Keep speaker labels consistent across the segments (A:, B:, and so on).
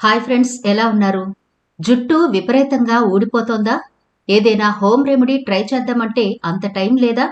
A: Hi friends, ఎలా ఉన్నారు? జుట్టు విపరీతంగా ఊడిపోతోందా? ఏదైనా హోమ్ రెమెడీ ట్రై చేద్దామంటే అంత టైం లేదా?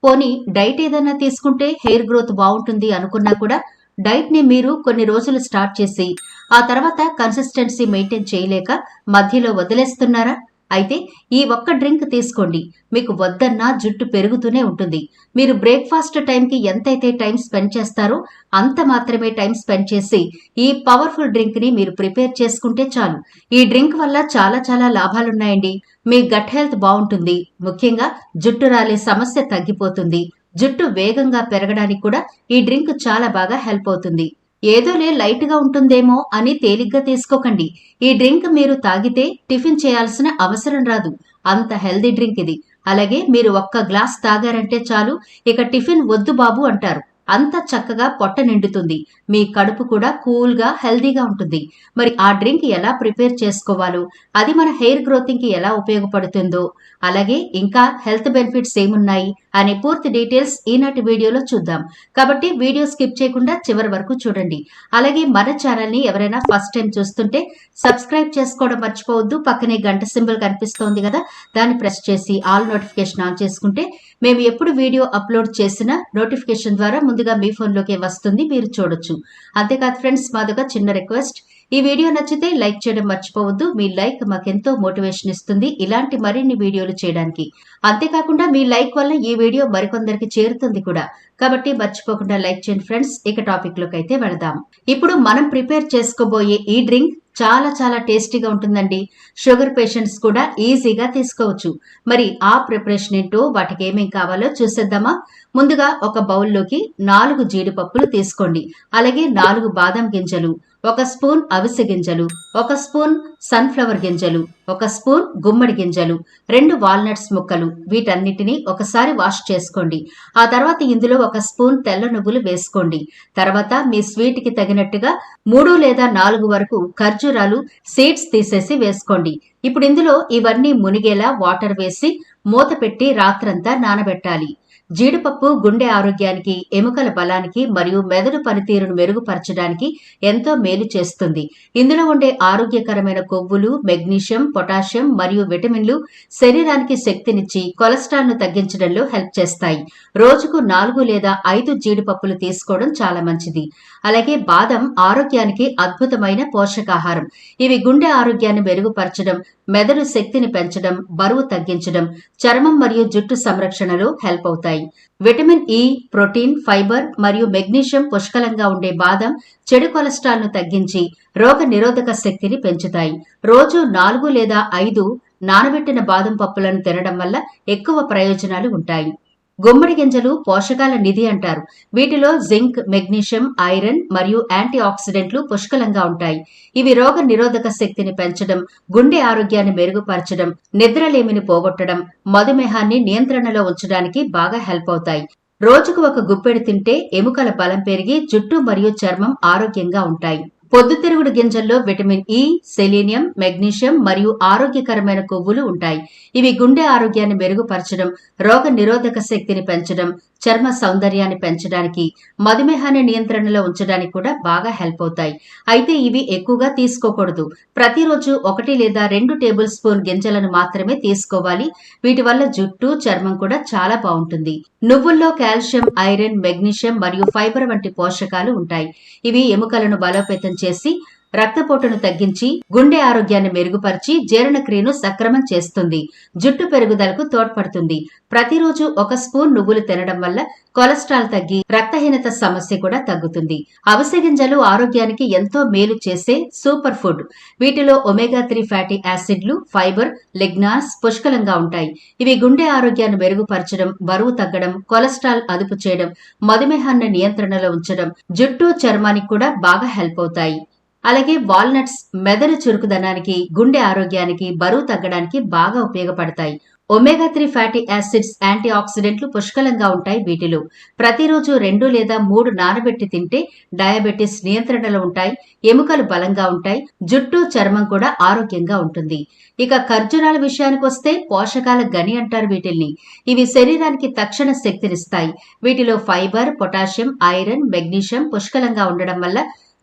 A: పోనీ డైట్ ఏదైనా తీసుకుంటే హెయిర్ గ్రోత్ బావుంటుంది అనుకున్నా కూడా డైట్‌ని మీరు కొన్ని రోజులు స్టార్ట్ చేసి, ఆ తర్వాత కన్సిస్టెన్సీ మెయింటైన్ చేయలేక మధ్యలో వదిలేస్తున్నారా? అయితే ఈ ఒక్క డ్రింక్ తీసుకోండి. మీకు వద్దన్నా జుట్టు పెరుగుతూనే ఉంటుంది. మీరు బ్రేక్‌ఫాస్ట్ టైంకి ఎంతైతే టైం స్పెండ్ చేస్తారో అంత మాత్రమే టైం స్పెండ్ చేసి ఈ పవర్‌ఫుల్ డ్రింక్‌ని మీరు ప్రిపేర్ చేసుకుంటే చాలు. ఈ డ్రింక్ వల్ల చాలా లాభాలున్నాయండి. మీ గట్ హెల్త్ బావుంటుంది. ముఖ్యంగా జుట్టు రాలే సమస్య తగ్గిపోతుంది. జుట్టు వేగంగా పెరగడానికి కూడా ఈ డ్రింక్ చాలా బాగా హెల్ప్ అవుతుంది. ఏదోలే లైట్‌గా ఉంటుందేమో అని తేలిగ్గా తీసుకోకండి. ఈ డ్రింక్ మీరు తాగితే టిఫిన్ చేయాల్సిన అవసరం రాదు. అంత హెల్తీ డ్రింక్ ఇది. అలాగే మీరు ఒక్క గ్లాస్ తాగారంటే చాలు, ఇక టిఫిన్ వద్దు బాబు అంటారు. అంత చక్కగా పొట్ట నిండుతుంది. మీ కడుపు కూడా కూల్‌గా, హెల్తీగా ఉంటుంది. మరి ఆ డ్రింక్ ఎలా ప్రిపేర్ చేసుకోవాలో, అది మన హెయిర్ గ్రోతింగ్‌కి ఎలా ఉపయోగపడుతుందో, అలాగే ఇంకా హెల్త్ బెనిఫిట్స్ ఏమున్నాయి అనే పూర్తి డీటెయిల్స్ ఈనాటి వీడియోలో చూద్దాం. కాబట్టి వీడియో స్కిప్ చేయకుండా చివరి వరకు చూడండి. అలాగే మన ఛానల్‌ని ఎవరైనా ఫస్ట్ టైం చూస్తుంటే సబ్స్క్రైబ్ చేసుకోవడం మర్చిపోవద్దు. పక్కనే గంట సింబల్ కనిపిస్తోంది కదా, దాన్ని ప్రెస్ చేసి ఆల్ నోటిఫికేషన్ ఆన్ చేసుకుంటే మేము ఎప్పుడు వీడియో అప్లోడ్ చేసినా నోటిఫికేషన్ ద్వారా ముందుగా మీ ఫోన్లోకి వస్తుంది, మీరు చూడొచ్చు. అంతేకాదు ఫ్రెండ్స్, మాదొక చిన్న రిక్వెస్ట్. ఈ వీడియో నచ్చితే లైక్ చేయడం మర్చిపోవద్దు. మీ లైక్ మాకెంతో మోటివేషన్ ఇస్తుంది ఇలాంటి మరిన్ని వీడియోలు చేయడానికి. అంతేకాకుండా మీ లైక్ వల్ల ఈ వీడియో మరికొందరికి చేరుతుంది కూడా. కాబట్టి మర్చిపోకుండా లైక్ చేయండి ఫ్రెండ్స్. ఇక టాపిక్ లోకి అయితే వెళదాం. ఇప్పుడు మనం ప్రిపేర్ చేసుకోబోయే ఈ డ్రింక్ చాలా టేస్టీగా ఉంటుందండి. షుగర్ పేషెంట్స్ కూడా ఈజీగా తీసుకోవచ్చు. మరి ఆ ప్రిపరేషన్ ఏంటో, వాటికి ఏమేం కావాలో చూసేద్దామా? ముందుగా ఒక బౌల్లోకి 4 జీడిపప్పులు తీసుకోండి. అలాగే 4 బాదం గింజలు, 1 స్పూన్ అవిసె గింజలు, 1 స్పూన్ సన్ఫ్లవర్ గింజలు, 1 స్పూన్ గుమ్మడి గింజలు, 2 వాల్నట్స్ ముక్కలు. వీటన్నిటిని ఒకసారి వాష్ చేసుకోండి. ఆ తర్వాత ఇందులో 1 స్పూన్ తెల్ల నువ్వులు వేసుకోండి. తర్వాత మీ స్వీట్ కి తగినట్టుగా 3 లేదా 4 వరకు ఖర్జూరాలు సీడ్స్ తీసేసి వేసుకోండి. ఇప్పుడు ఇందులో ఇవన్నీ మునిగేలా వాటర్ వేసి మూత పెట్టి రాత్రంతా నానబెట్టాలి. జీడిపప్పు గుండె ఆరోగ్యానికి, ఎముకల బలానికి మరియు మెదడు పనితీరును మెరుగుపరచడానికి ఎంతో మేలు చేస్తుంది. ఇందులో ఉండే ఆరోగ్యకరమైన కొవ్వులు, మెగ్నీషియం, పొటాషియం మరియు విటమిన్లు శరీరానికి శక్తినిచ్చి కొలెస్ట్రాల్ ను తగ్గించడంలో హెల్ప్ చేస్తాయి. రోజుకు 4 లేదా 5 జీడిపప్పులు తీసుకోవడం చాలా మంచిది. అలాగే బాదం ఆరోగ్యానికి అద్భుతమైన పోషకాహారం. ఇవి గుండె ఆరోగ్యాన్ని మెరుగుపరచడం, మెదడు శక్తిని పెంచడం, బరువు తగ్గించడం, చర్మం మరియు జుట్టు సంరక్షణలో హెల్ప్ అవుతాయి. విటమిన్ ఇ, ప్రోటీన్, ఫైబర్ మరియు మెగ్నీషియం పుష్కలంగా ఉండే బాదం చెడు కొలెస్ట్రాల్ ను తగ్గించి రోగ నిరోధక శక్తిని పెంచుతాయి. రోజు 4 లేదా 5 నానబెట్టిన బాదం పప్పులను తినడం వల్ల ఎక్కువ ప్రయోజనాలు ఉంటాయి. గుమ్మడి గింజలు పోషకాల నిధి అంటారు. వీటిలో జింక్, మెగ్నీషియం, ఐరన్ మరియు యాంటీ ఆక్సిడెంట్లు పుష్కలంగా ఉంటాయి. ఇవి రోగ నిరోధక శక్తిని పెంచడం, గుండె ఆరోగ్యాన్ని మెరుగుపరచడం, నిద్రలేమిని పోగొట్టడం, మధుమేహాన్ని నియంత్రణలో ఉంచడానికి బాగా హెల్ప్ అవుతాయి. రోజుకు 1 గుప్పెడు తింటే ఎముకల బలం పెరిగి జుట్టు మరియు చర్మం ఆరోగ్యంగా ఉంటాయి. పొద్దుతిరుగుడు గింజల్లో విటమిన్ ఇ, సెలీనియం, మెగ్నీషియం మరియు ఆరోగ్యకరమైన కొవ్వులు ఉంటాయి. ఇవి గుండె ఆరోగ్యాన్ని మెరుగుపరచడం, రోగ నిరోధక శక్తిని పెంచడం, చర్మ సౌందర్యాన్ని పెంచడానికి, మధుమేహాన్ని నియంత్రణలో ఉంచడానికి కూడా బాగా హెల్ప్ అవుతాయి. అయితే ఇవి ఎక్కువగా తీసుకోకూడదు. ప్రతిరోజు 1 లేదా 2 టేబుల్ స్పూన్ గింజలను మాత్రమే తీసుకోవాలి. వీటి వల్ల జుట్టు, చర్మం కూడా చాలా బాగుంటుంది. నువ్వుల్లో కాల్షియం, ఐరన్, మెగ్నీషియం మరియు ఫైబర్ వంటి పోషకాలు ఉంటాయి. ఇవి ఎముకలను బలోపేతం చేసి రక్తపోటును తగ్గించి గుండె ఆరోగ్యాన్ని మెరుగుపరిచి జీర్ణక్రియను సక్రమం చేస్తుంది. జుట్టు పెరుగుదలకు తోడ్పడుతుంది. ప్రతిరోజు 1 స్పూన్ నువ్వులు తినడం వల్ల కొలెస్ట్రాల్ తగ్గి రక్తహీనత సమస్య కూడా తగ్గుతుంది. అవిసె గింజలు ఆరోగ్యానికి ఎంతో మేలు చేసే సూపర్ ఫుడ్. వీటిలో ఒమేగా 3 ఫ్యాటీ యాసిడ్లు, ఫైబర్, లిగ్నాన్స్ పుష్కలంగా ఉంటాయి. ఇవి గుండె ఆరోగ్యాన్ని మెరుగుపరచడం, బరువు తగ్గడం, కొలెస్ట్రాల్ అదుపు చేయడం, మధుమేహాన్ని నియంత్రణలో ఉంచడం, జుట్టు, చర్మానికి కూడా బాగా హెల్ప్ అవుతాయి. అలాగే వాల్నట్స్ మెదడు చురుకుదనానికి, గుండె ఆరోగ్యానికి, బరువు తగ్గడానికి బాగా ఉపయోగపడతాయి. ఒమేగా 3 ఫ్యాటీ యాసిడ్స్, యాంటీ ఆక్సిడెంట్లు పుష్కలంగా ఉంటాయి వీటిలో. ప్రతిరోజు 2 లేదా 3 నానబెట్టి తింటే డయాబెటిస్ నియంత్రణలో ఉంటాయి, ఎముకలు బలంగా ఉంటాయి, జుట్టు, చర్మం కూడా ఆరోగ్యంగా ఉంటుంది. ఇక ఖర్జూరాల విషయానికొస్తే పోషకాల గని అంటారు వీటిల్ని. ఇవి శరీరానికి తక్షణ శక్తినిస్తాయి. వీటిలో ఫైబర్, పొటాషియం, ఐరన్, మెగ్నీషియం పుష్కలంగా ఉండడం వల్ల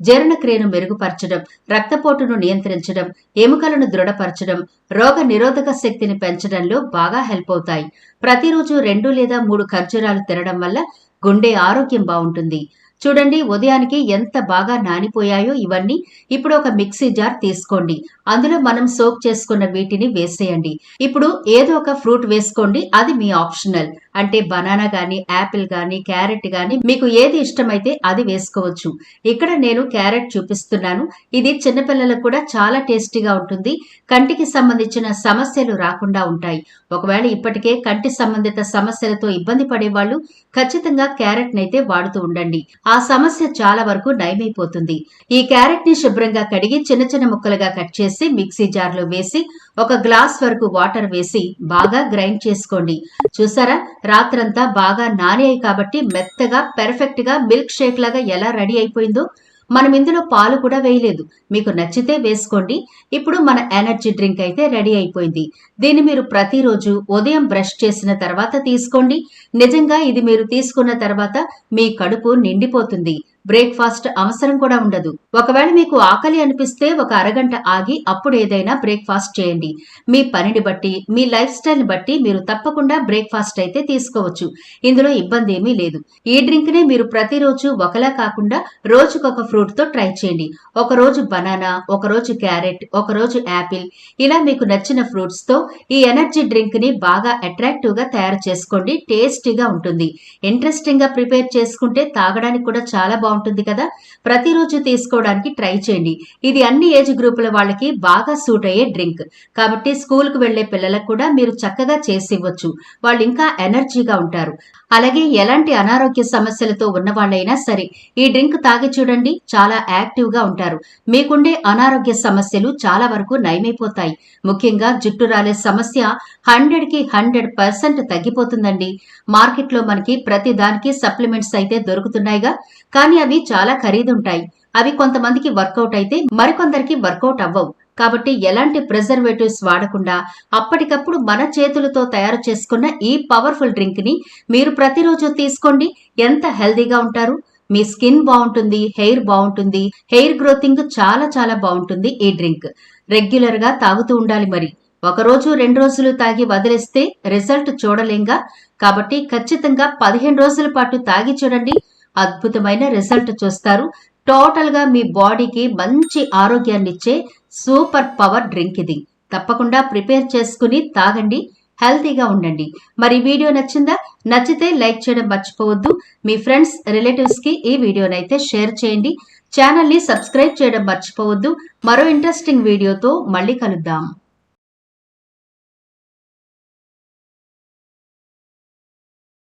A: జీర్ణక్రియను మెరుగుపరచడం, రక్తపోటును నియంత్రించడం, ఎముకలను దృఢపరచడం, రోగ నిరోధక శక్తిని పెంచడంలో బాగా హెల్ప్ అవుతాయి. ప్రతిరోజు 2 లేదా 3 ఖర్జూరాలు తినడం వల్ల గుండె ఆరోగ్యం బాగుంటుంది. చూడండి ఉదయానికి ఎంత బాగా నానిపోయాయో ఇవన్నీ. ఇప్పుడు ఒక మిక్సీ జార్ తీసుకోండి. అందులో మనం సోక్ చేసుకున్న వీటిని వేసేయండి. ఇప్పుడు ఏదో ఒక ఫ్రూట్ వేసుకోండి, అది మీ ఆప్షనల్. అంటే బనానా గాని, యాపిల్ గాని, క్యారెట్ గాని మీకు ఏది ఇష్టమైతే అది వేసుకోవచ్చు. ఇక్కడ నేను క్యారెట్ చూపిస్తున్నాను. ఇది చిన్నపిల్లలకు కూడా చాలా టేస్టీగా ఉంటుంది. కంటికి సంబంధించిన సమస్యలు రాకుండా ఉంటాయి. ఒకవేళ ఇప్పటికే కంటి సంబంధిత సమస్యలతో ఇబ్బంది పడేవాళ్ళు ఖచ్చితంగా క్యారెట్ నైతే వాడుతూ ఉండండి. ఆ సమస్య చాలా వరకు నయమైపోతుంది. ఈ క్యారెట్ ని శుభ్రంగా కడిగి చిన్న చిన్న ముక్కలుగా కట్ చేసి మిక్సీ జార్ లో వేసి 1 గ్లాస్ వరకు వాటర్ వేసి బాగా గ్రైండ్ చేసుకోండి. చూసారా, రాత్రంతా బాగా నానాయి కాబట్టి మెత్తగా పెర్ఫెక్ట్ గా మిల్క్ షేక్ లాగా ఎలా రెడీ అయిపోయిందో. మనం ఇందులో పాలు కూడా వేయలేదు. మీకు నచ్చితే వేసుకోండి. ఇప్పుడు మన ఎనర్జీ డ్రింక్ అయితే రెడీ అయిపోయింది. దీన్ని మీరు ప్రతిరోజు ఉదయం బ్రష్ చేసిన తర్వాత తీసుకోండి. నిజంగా ఇది మీరు తీసుకున్న తర్వాత మీ కడుపు నిండిపోతుంది. బ్రేక్ఫాస్ట్ అవసరం కూడా ఉండదు. ఒకవేళ మీకు ఆకలి అనిపిస్తే ఒక అరగంట ఆగి అప్పుడు ఏదైనా బ్రేక్ఫాస్ట్ చేయండి. మీ పనిని బట్టి, మీ లైఫ్ స్టైల్ ని బట్టి మీరు తప్పకుండా బ్రేక్ఫాస్ట్ అయితే తీసుకోవచ్చు. ఇందులో ఇబ్బంది ఏమీ లేదు. ఈ డ్రింక్ ని మీరు ప్రతిరోజు ఒకలా కాకుండా రోజుకొక ఫ్రూట్ తో ట్రై చేయండి. ఒకరోజు బనానా, ఒకరోజు క్యారెట్, ఒకరోజు యాపిల్, ఇలా మీకు నచ్చిన ఫ్రూట్స్ తో ఈ ఎనర్జీ డ్రింక్ ని బాగా అట్రాక్టివ్ గా తయారు చేసుకోండి. టేస్టీగా ఉంటుంది. ఇంట్రెస్టింగ్ గా ప్రిపేర్ చేసుకుంటే తాగడానికి కూడా చాలా బాగుంటుంది కదా. ప్రతిరోజు తీసుకోవడానికి ట్రై చేయండి. ఇది అన్ని ఏజ్ గ్రూపుల వాళ్ళకి బాగా సూట్ అయ్యే డ్రింక్ కాబట్టి స్కూల్ కు వెళ్లే పిల్లలకు కూడా మీరు చక్కగా చేసి ఇవ్వచ్చు. వాళ్ళు ఇంకా ఎనర్జీగా ఉంటారు. అలాగే ఎలాంటి అనారోగ్య సమస్యలతో ఉన్న వాళ్ళైనా సరే ఈ డ్రింక్ తాగి చూడండి, చాలా యాక్టివ్ గా ఉంటారు. మీకుండే అనారోగ్య సమస్యలు చాలా వరకు నయమైపోతాయి. ముఖ్యంగా జుట్టు రాలే సమస్య 100కి 100% తగ్గిపోతుందండి. మార్కెట్ లో మనకి ప్రతి దానికి సప్లిమెంట్స్ అయితే దొరుకుతున్నాయిగా, కానీ అవి చాలా ఖరీదుంటాయి. అవి కొంతమందికి వర్కౌట్ అయితే మరికొందరికి వర్కౌట్ అవ్వవు. కాబట్టి ఎలాంటి ప్రిజర్వేటివ్స్ వాడకుండా అప్పటికప్పుడు మన చేతులతో తయారు చేసుకున్న ఈ పవర్ఫుల్ డ్రింక్ ని మీరు ప్రతిరోజు తీసుకోండి. ఎంత హెల్దీగా ఉంటారు. మీ స్కిన్ బాగుంటుంది, హెయిర్ బాగుంటుంది, హెయిర్ గ్రోతింగ్ చాలా చాలా బాగుంటుంది. ఈ డ్రింక్ రెగ్యులర్ గా తాగుతూ ఉండాలి. మరి 1 రోజు 2 రోజులు తాగి వదిలేస్తే రిజల్ట్ చూడలేంగా. కాబట్టి ఖచ్చితంగా 15 రోజుల పాటు తాగి చూడండి, అద్భుతమైన రిజల్ట్ చూస్తారు. టోటల్ గా మీ బాడీకి మంచి ఆరోగ్యాన్ని ఇచ్చే సూపర్ పవర్ డ్రింక్ ఇది. తప్పకుండా ప్రిపేర్ చేసుకుని తాగండి, హెల్తీగా ఉండండి. మరి వీడియో నచ్చిందా? నచ్చితే లైక్ చేయడం మర్చిపోవద్దు. మీ ఫ్రెండ్స్, రిలేటివ్స్ కి ఈ వీడియోనైతే షేర్ చేయండి. ఛానల్ ని సబ్స్క్రైబ్ చేయడం మర్చిపోవద్దు. మరో ఇంట్రెస్టింగ్ వీడియోతో మళ్ళీ కలుద్దాం.